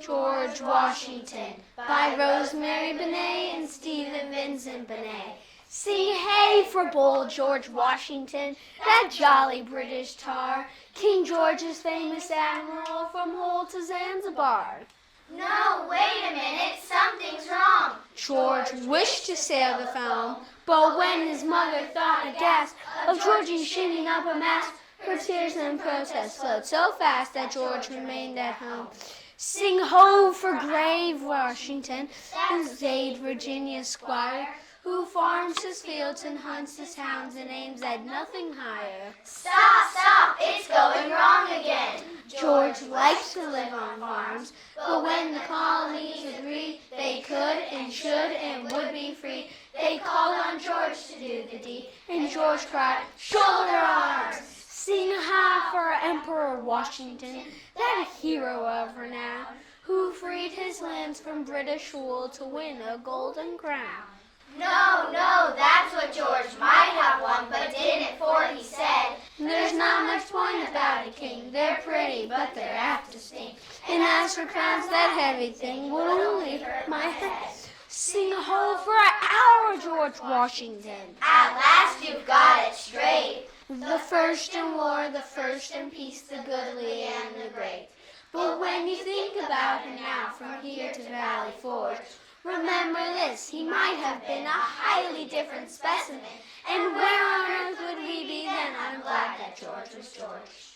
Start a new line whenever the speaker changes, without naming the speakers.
George Washington, by Rosemary Benet and Stephen Vincent Benet. Sing hey for bold George Washington, that jolly British tar, King George's famous admiral from Hull to Zanzibar.
No, wait a minute, something's wrong.
George wished to sail the foam, but when his mother thought aghast of Georgie shinning up a mast, her tears and protests flowed so fast that George remained at home. Sing ho for grave Washington, who saved Virginia's squire, who farms his fields and hunts his hounds and aims at nothing higher.
Stop, it's going wrong again.
George liked to live on farms, but when the colonies agreed they could and should and would be free, they called on George to do the deed, and George cried, shoulder arms! Sing high for Emperor Washington, that hero of renown, who freed his lands from British rule to win a golden crown.
No, that's what George might have won, but didn't, for he said,
there's not much point about a king, they're pretty, but they're apt to sting. And as for crowns, that heavy thing would only hurt my head. Sing ho for our George Washington.
At last you've got it straight.
The first in war, the first in peace, the goodly and the great. But when you think about him now from here to Valley Forge, remember this, he might have been a highly different specimen. And where on earth would we be then? I'm glad that George was George.